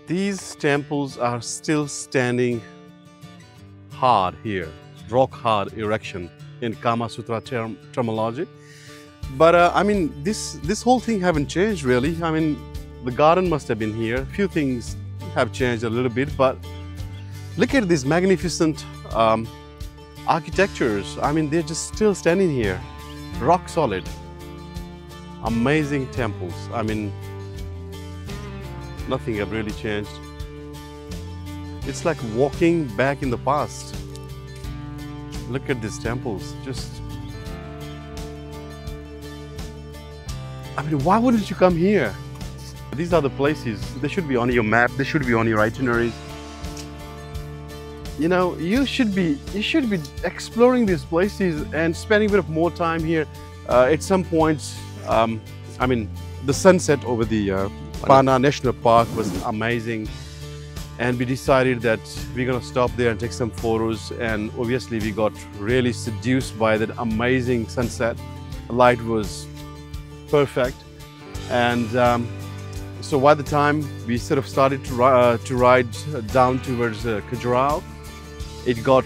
These temples are still standing hard here, rock hard erection in Kamasutra terminology. But I mean, this whole thing haven't changed really. I mean, the garden must have been here. A few things have changed a little bit, but look at these magnificent architectures. I mean, they're just still standing here, rock solid. Amazing temples. I mean, nothing have really changed. It's like walking back in the past. Look at these temples. I mean, why wouldn't you come here? These are the places. They should be on your map. They should be on your itineraries. You know, you should be exploring these places and spending a bit of more time here. At some points, I mean, the sunset over the Pana National Park was amazing, and we decided that we're gonna stop there and take some photos, and obviously we got really seduced by that amazing sunset. The light was perfect, and so by the time we sort of started to ride down towards Khajuraho, it got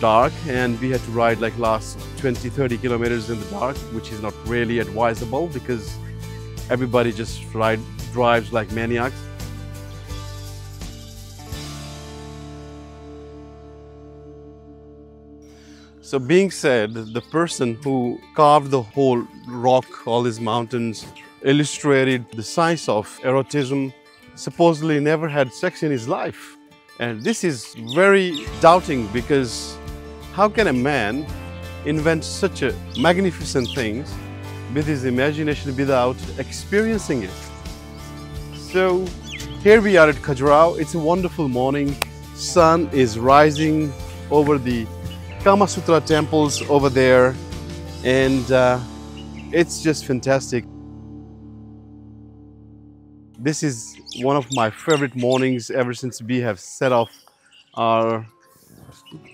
dark and we had to ride like last 20-30 kilometers in the dark, which is not really advisable because everybody just drives like maniacs. So being said, the person who carved the whole rock, all these mountains, illustrated the science of erotism, supposedly never had sex in his life. And this is very doubting, because how can a man invent such a magnificent things with his imagination without experiencing it? So here we are at Khajuraho. It's a wonderful morning. Sun is rising over the Kamasutra temples over there, and it's just fantastic. This is one of my favorite mornings ever since we have set off our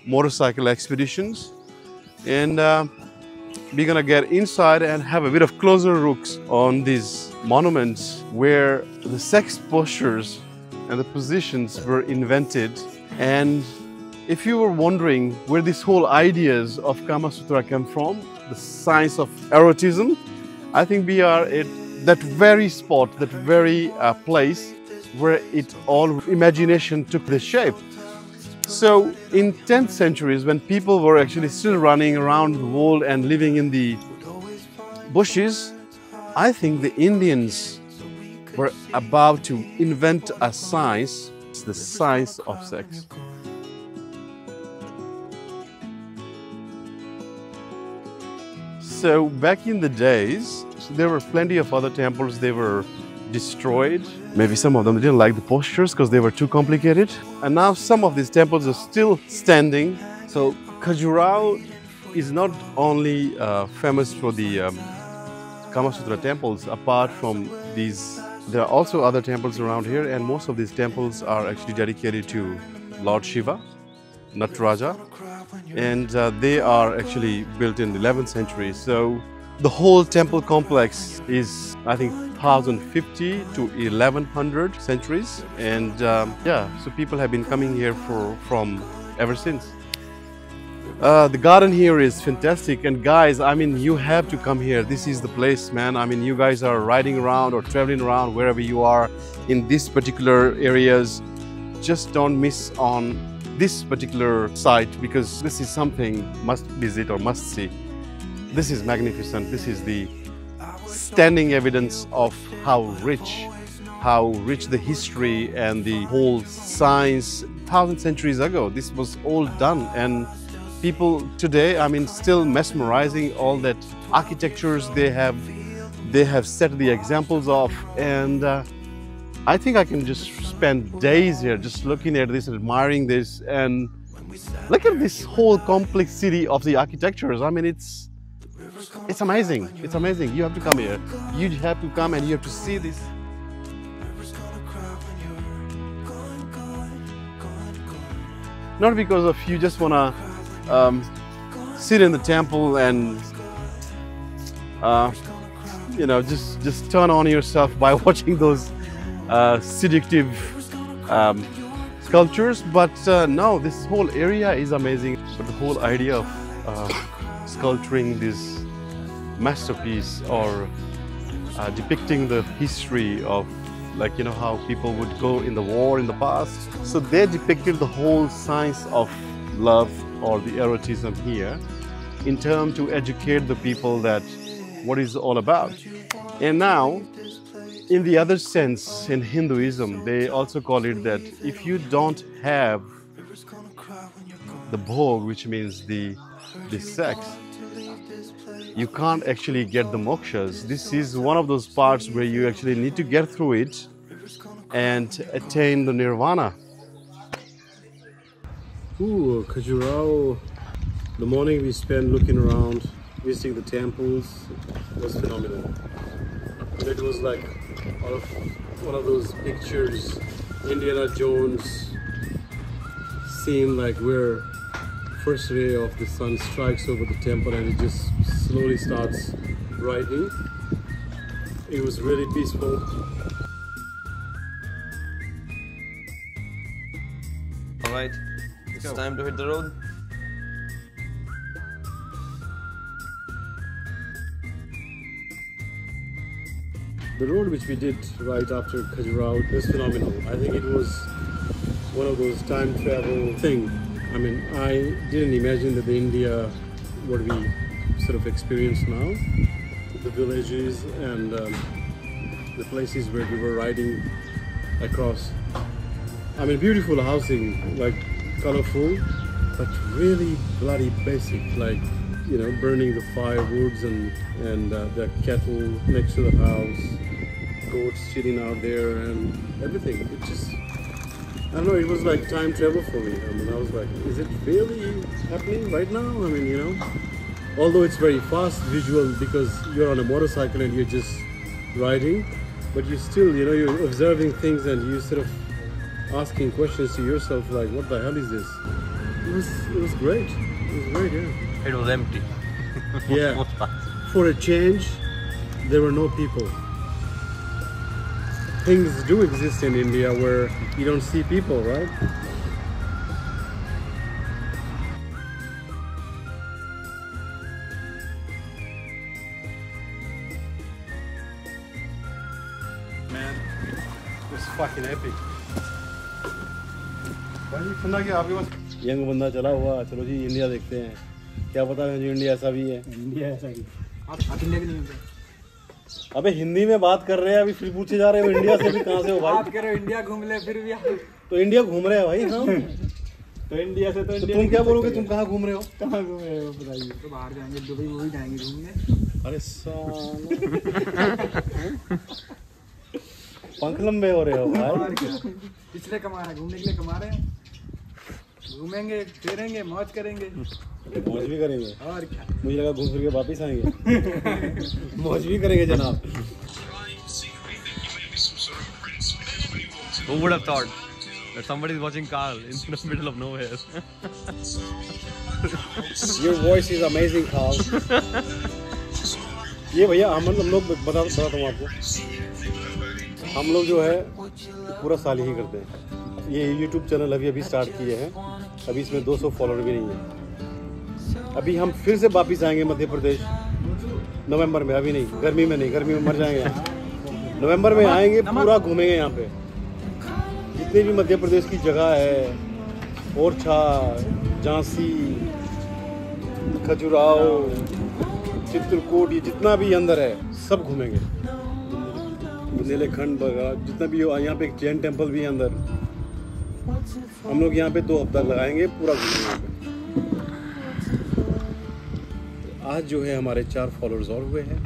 motorcycle expeditions, and we're gonna get inside and have a bit of closer looks on these monuments where the sex postures and the positions were invented. And if you were wondering where these whole ideas of Kamasutra come from, the science of erotism, I think we are at that very spot, that very place where it all imagination took the shape. So in 10th centuries, when people were actually still running around the world and living in the bushes, I think the Indians were about to invent a science, the science of sex. So back in the days, there were plenty of other temples. They were destroyed. Maybe some of them didn't like the postures because they were too complicated. And now some of these temples are still standing. So Khajuraho is not only famous for the Kamasutra temples. Apart from these, there are also other temples around here, and most of these temples are actually dedicated to Lord Shiva, Natraja, and they are actually built in the 11th century. So the whole temple complex is, I think, 1050 to 1100 centuries, and yeah, so people have been coming here from ever since. The garden here is fantastic, and guys, I mean, you have to come here. This is the place, man. I mean, you guys are riding around or traveling around wherever you are in these particular areas. Just don't miss on this particular site, because this is something must visit or must see. This is magnificent. This is the standing evidence of how rich the history and the whole science 1,000 centuries ago. This was all done, and people today, I mean, still mesmerizing all that architectures they have set the examples of, and I think I can just spend days here just looking at this, admiring this, and look at this whole complexity of the architectures. I mean, it's amazing. It's amazing. You have to come here. You have to come and you have to see this. Not because of you just wanna sit in the temple and you know, just turn on yourself by watching those seductive sculptures, but no, this whole area is amazing. But the whole idea of sculpturing this masterpiece or depicting the history of, like, you know, how people would go in the war in the past. So they depicted the whole science of love or the erotism here in terms to educate the people that what is all about. And now, in the other sense, in Hinduism, they also call it that if you don't have the bhog, which means the sex, you can't actually get the mokshas. This is one of those parts where you actually need to get through it and attain the nirvana. Ooh, Khajuraho. The morning we spent looking around, visiting the temples, was phenomenal. And it was like one of those pictures, Indiana Jones scene, like where first ray of the sun strikes over the temple and it just slowly starts rising. It was really peaceful. Alright, it's time to hit the road. The road which we did right after Khajuraho was phenomenal. I think it was one of those time travel thing. I mean, I didn't imagine that the India, what we sort of experience now, the villages and the places where we were riding across. I mean, beautiful housing, like colorful, but really bloody basic, like, you know, burning the firewoods and the kettle next to the house, goats sitting out there and everything. It just, I don't know, it was like time travel for me. I mean, I was like, is it really happening right now? I mean, you know, although it's very fast visual because you're on a motorcycle and you're just riding, but you still, you know, you're observing things and you sort of asking questions to yourself like, what the hell is this? It was great. It was great, yeah. It was empty. Yeah. For a change, there were no people. Things do exist in India where you don't see people, right? Man, it was fucking epic. Young बंदा चला हुआ, चलो जी India देखते हैं, क्या पता है जी India ऐसा भी है। इंडिया ऐसा ही। आप इंडिया के नहीं होते? अबे हिंदी में बात कर रहे हैं, अभी फिर पूछे जा रहे हो इंडिया से भी कहाँ से हो भाई? बात करो इंडिया घूम ले फिर भी। तो इंडिया घूम रहे हैं भाई हम। तो इंडिया से तो तुम क्या बोलोगे, तुम कहाँ घूम रहे हो? कहाँ घूम रहे हो बताइए? तो बाहर जाएंगे, दुबई वो भी जाएंगे घूमने। अरे साला पंख लंबे हो रहे हो भाई। पिछले कमा रहे हैं, घूमने के लिए कमा रहे हैं, घूमेंगे फिरेंगे मौज करेंगे। मौज भी करेंगे और क्या, मुझे लगा घूम फिर के वापिस आएंगे। मौज भी करेंगे जनाब। Who would have thought that somebody is watching Carl in the middle of nowhere? Your voice is amazing, Carl. ये भैया हम लोग बताता हूँ आपको, हम लोग जो है पूरा साल ही करते हैं। ये YouTube चैनल अभी स्टार्ट किए हैं, अभी इसमें 200 फॉलोअर भी नहीं है। अभी हम फिर से वापिस आएंगे मध्य प्रदेश नवंबर में, अभी नहीं, गर्मी में नहीं, गर्मी में मर जाएंगे यहाँ। नवंबर में आएंगे, पूरा घूमेंगे यहाँ पे जितनी भी मध्य प्रदेश की जगह है, ओरछा, झांसी, खजुराहो, चित्रकूट, ये जितना भी अंदर है सब घूमेंगे। बुंदेलखंड वगैरह जितना भी हो, यहाँ पे एक जैन टेम्पल भी है अंदर। हम लोग यहाँ पे 2 हफ्ता लगाएंगे, पूरा घूमेंगे यहाँ पे। आज जो है हमारे 4 फॉलोअर्स और हुए हैं।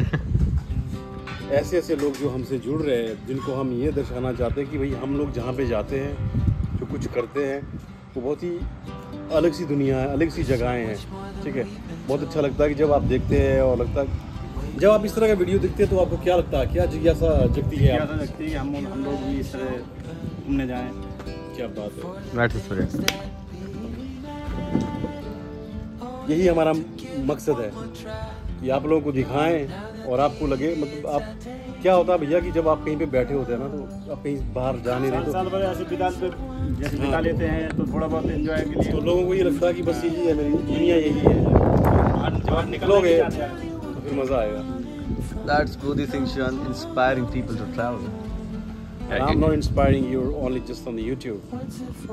ऐसे ऐसे लोग जो हमसे जुड़ रहे हैं, जिनको हम ये दर्शाना चाहते हैं कि भाई हम लोग जहाँ पे जाते हैं, जो कुछ करते हैं, वो बहुत ही अलग सी दुनिया है, अलग सी जगहें हैं। ठीक है, बहुत अच्छा लगता है कि जब आप देखते हैं और लगता है जब आप इस तरह का वीडियो देखते हैं तो आपको क्या लगता है, क्या जिज्ञासा जगती है? जिज्ञासा जगती है कि हम लोग भी इस तरह घूमने जाएं। क्या बात है, यही हमारा मकसद है कि आप लोगों को दिखाएं और आपको लगे मतलब आप क्या होता है भैया कि जब आप कहीं पे बैठे होते हैं ना तो आप कहीं बाहर जा नहीं रहे तो साल भर ऐसे बिता लेते हैं तो थोड़ा बहुत एंजॉय के लिए तो लोगों को ये लगता है कि बस यही है मेरी दुनिया यही है जब निकलोगे तो फिर मज़ा आएगा. That's Buddhi Singh inspiring people to travel. And I'm not inspiring you only just on the YouTube.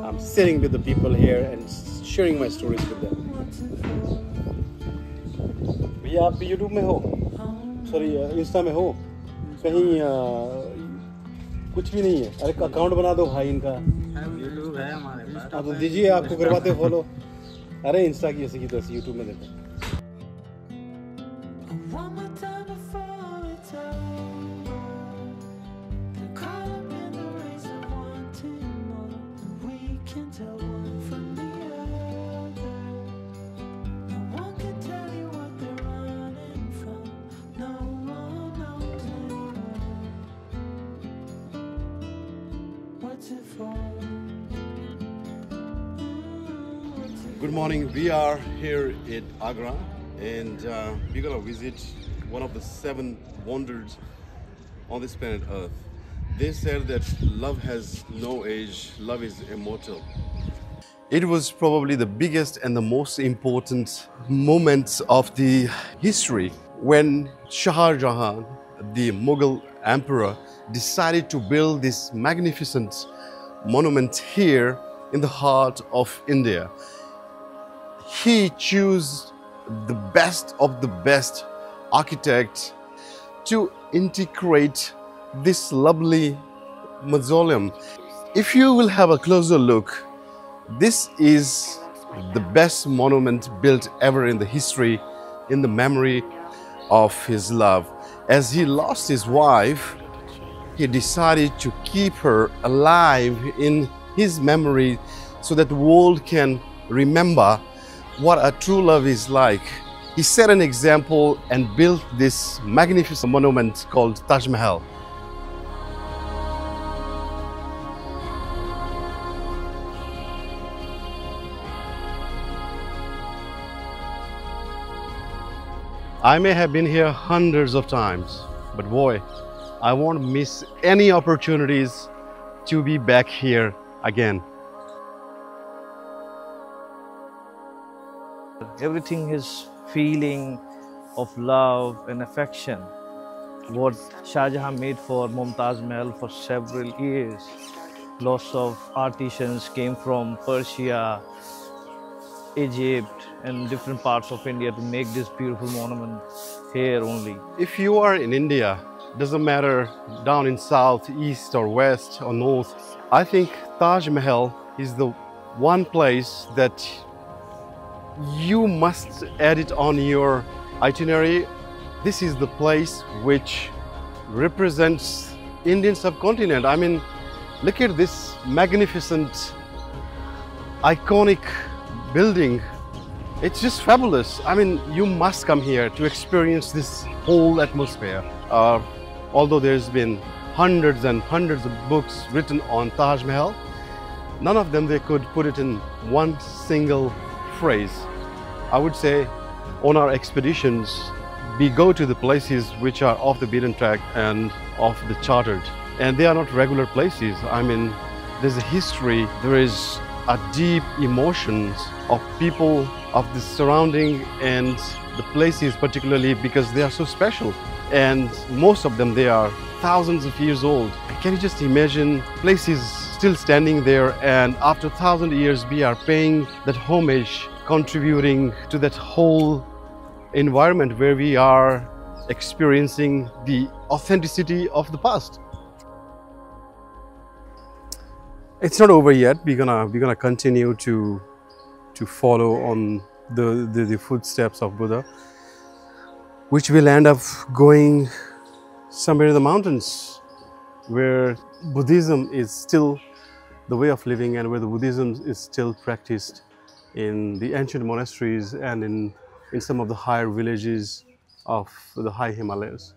I'm sitting with the people here and sharing my stories with them. भैया आप भी YouTube में हो? Sorry, Insta में हो? कहीं कुछ भी नहीं है. अरे अकाउंट बना दो भाई इनका. YouTube है हमारे पास. हाँ तो दीजिए आपको करवाते फॉलो. अरे इंस्टा की ऐसी की तैसी YouTube में देखो. Good morning. We are here in Agra and we're gonna visit one of the 7 wonders on this planet Earth. They said that love has no age, love is immortal. It was probably the biggest and the most important moments of the history when Shah Jahan, the Mughal emperor, decided to build this magnificent monument here in the heart of India. He chose the best of the best architects to integrate this lovely mausoleum. If you will have a closer look, this is the best monument built ever in the history, in the memory of his love. As he lost his wife, he decided to keep her alive in his memory so that the world can remember what a true love is like. He set an example and built this magnificent monument called Taj Mahal. I may have been here hundreds of times, but boy, I won't miss any opportunities to be back here again. Everything is feeling of love and affection. What Shah Jahan made for Mumtaz Mahal for several years. Lots of artisans came from Persia, Egypt and different parts of India to make this beautiful monument here only. If you are in India, doesn't matter down in south, east or west or north, I think Taj Mahal is the one place that you must add it on your itinerary. This is the place which represents Indian subcontinent. I mean, look at this magnificent, iconic building. It's just fabulous. I mean, you must come here to experience this whole atmosphere. Although there's been hundreds and hundreds of books written on Taj Mahal, none of them they could put it in one single phrase. I would say on our expeditions, we go to the places which are off the beaten track and off the chartered. And they are not regular places. I mean, there's a history, there is a deep emotions of people of the surrounding and the places particularly because they are so special. And most of them, they are thousands of years old. Can you just imagine places still standing there and after 1,000 years we are paying that homage, contributing to that whole environment where we are experiencing the authenticity of the past. It's not over yet. We're gonna continue to follow on the footsteps of Buddha, which will end up going somewhere in the mountains where Buddhism is still the way of living and where the Buddhism is still practiced in the ancient monasteries and in some of the higher villages of the high Himalayas.